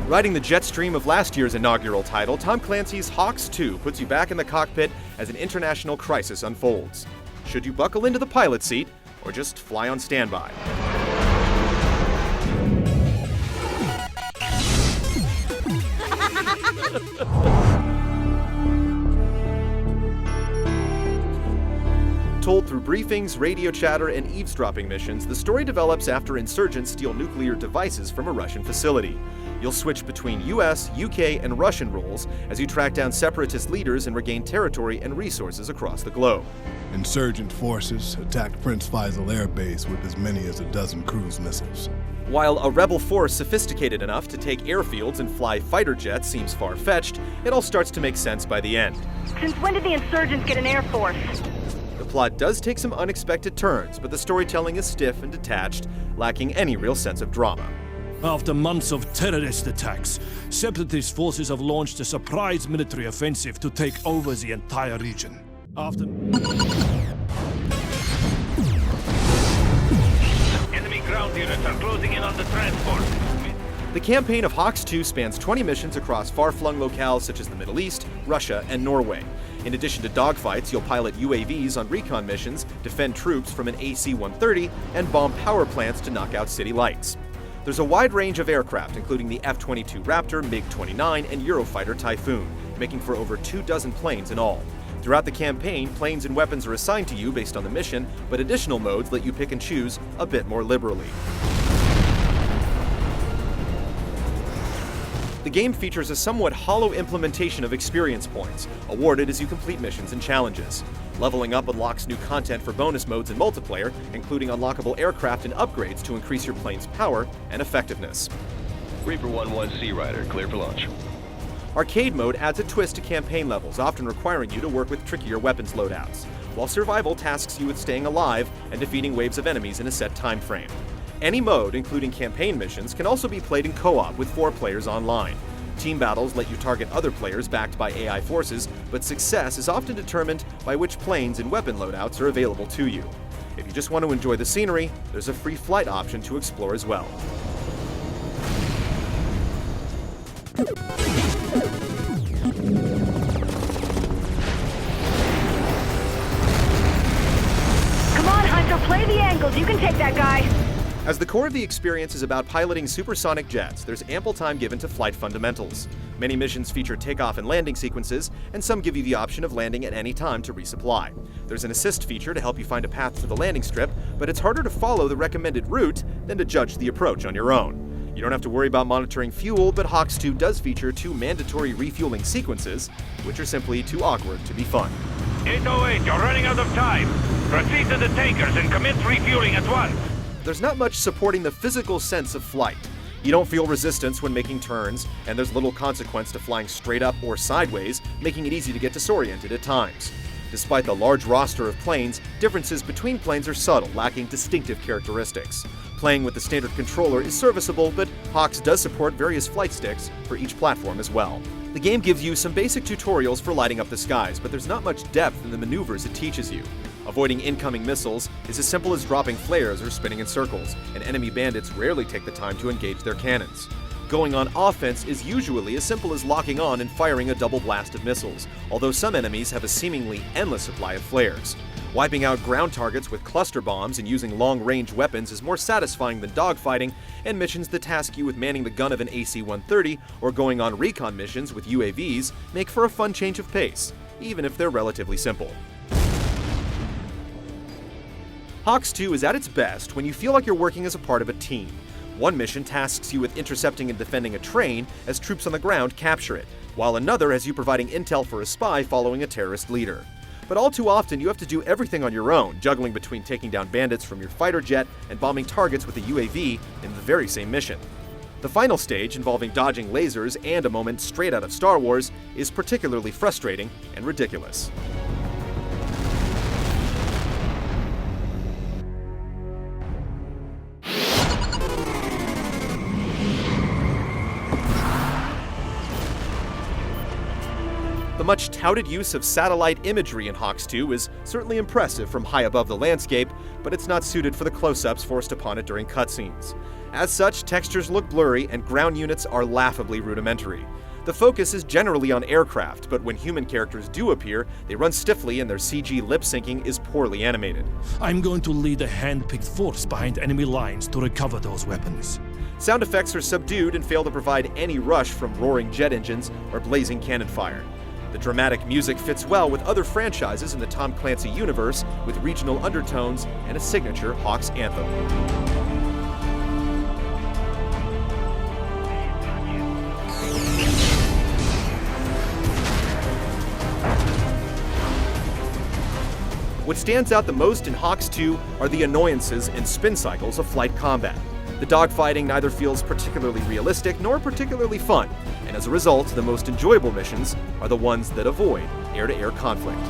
Riding the jet stream of last year's inaugural title, Tom Clancy's H.A.W.X. puts you back in the cockpit as an international crisis unfolds. Should you buckle into the pilot seat, or just fly on standby? Told through briefings, radio chatter, and eavesdropping missions, the story develops after insurgents steal nuclear devices from a Russian facility. You'll switch between US, UK, and Russian roles as you track down separatist leaders and regain territory and resources across the globe. Insurgent forces attacked Prince Faisal Air Base with as many as a dozen cruise missiles. While a rebel force sophisticated enough to take airfields and fly fighter jets seems far-fetched, it all starts to make sense by the end. Since when did the insurgents get an air force? The plot does take some unexpected turns, but the storytelling is stiff and detached, lacking any real sense of drama. After months of terrorist attacks, separatist forces have launched a surprise military offensive to take over the entire region. Enemy ground units are closing in on the transport. The campaign of H.A.W.X. spans 20 missions across far-flung locales such as the Middle East, Russia, and Norway. In addition to dogfights, you'll pilot UAVs on recon missions, defend troops from an AC-130, and bomb power plants to knock out city lights. There's a wide range of aircraft, including the F-22 Raptor, MiG-29, and Eurofighter Typhoon, making for over 24 planes in all. Throughout the campaign, planes and weapons are assigned to you based on the mission, but additional modes let you pick and choose a bit more liberally. The game features a somewhat hollow implementation of experience points, awarded as you complete missions and challenges. Leveling up unlocks new content for bonus modes and multiplayer, including unlockable aircraft and upgrades to increase your plane's power and effectiveness. Reaper 1-1 Sea Rider, clear for launch. Arcade mode adds a twist to campaign levels, often requiring you to work with trickier weapons loadouts, while survival tasks you with staying alive and defeating waves of enemies in a set time frame. Any mode, including campaign missions, can also be played in co-op with 4 players online. Team battles let you target other players backed by AI forces, but success is often determined by which planes and weapon loadouts are available to you. If you just want to enjoy the scenery, there's a free flight option to explore as well. Come on, Hunter, play the angles. You can take that guy. As the core of the experience is about piloting supersonic jets, there's ample time given to flight fundamentals. Many missions feature takeoff and landing sequences, and some give you the option of landing at any time to resupply. There's an assist feature to help you find a path to the landing strip, but it's harder to follow the recommended route than to judge the approach on your own. You don't have to worry about monitoring fuel, but H.A.W.X. does feature 2 mandatory refueling sequences, which are simply too awkward to be fun. H.A.W.X, you're running out of time. Proceed to the tankers and commence refueling at once. There's not much supporting the physical sense of flight. You don't feel resistance when making turns, and there's little consequence to flying straight up or sideways, making it easy to get disoriented at times. Despite the large roster of planes, differences between planes are subtle, lacking distinctive characteristics. Playing with the standard controller is serviceable, but H.A.W.X. does support various flight sticks for each platform as well. The game gives you some basic tutorials for lighting up the skies, but there's not much depth in the maneuvers it teaches you. Avoiding incoming missiles is as simple as dropping flares or spinning in circles, and enemy bandits rarely take the time to engage their cannons. Going on offense is usually as simple as locking on and firing a double blast of missiles, although some enemies have a seemingly endless supply of flares. Wiping out ground targets with cluster bombs and using long-range weapons is more satisfying than dogfighting, and missions that task you with manning the gun of an AC-130 or going on recon missions with UAVs make for a fun change of pace, even if they're relatively simple. H.A.W.X. is at its best when you feel like you're working as a part of a team. One mission tasks you with intercepting and defending a train as troops on the ground capture it, while another has you providing intel for a spy following a terrorist leader. But all too often you have to do everything on your own, juggling between taking down bandits from your fighter jet and bombing targets with a UAV in the very same mission. The final stage, involving dodging lasers and a moment straight out of Star Wars, is particularly frustrating and ridiculous. The much touted use of satellite imagery in H.A.W.X. is certainly impressive from high above the landscape, but it's not suited for the close-ups forced upon it during cutscenes. As such, textures look blurry and ground units are laughably rudimentary. The focus is generally on aircraft, but when human characters do appear, they run stiffly and their CG lip syncing is poorly animated. I'm going to lead a hand-picked force behind enemy lines to recover those weapons. Sound effects are subdued and fail to provide any rush from roaring jet engines or blazing cannon fire. The dramatic music fits well with other franchises in the Tom Clancy universe, with regional undertones and a signature Hawks anthem. What stands out the most in H.A.W.X 2 are the annoyances and spin cycles of flight combat. The dogfighting neither feels particularly realistic nor particularly fun, and as a result, the most enjoyable missions are the ones that avoid air-to-air conflict.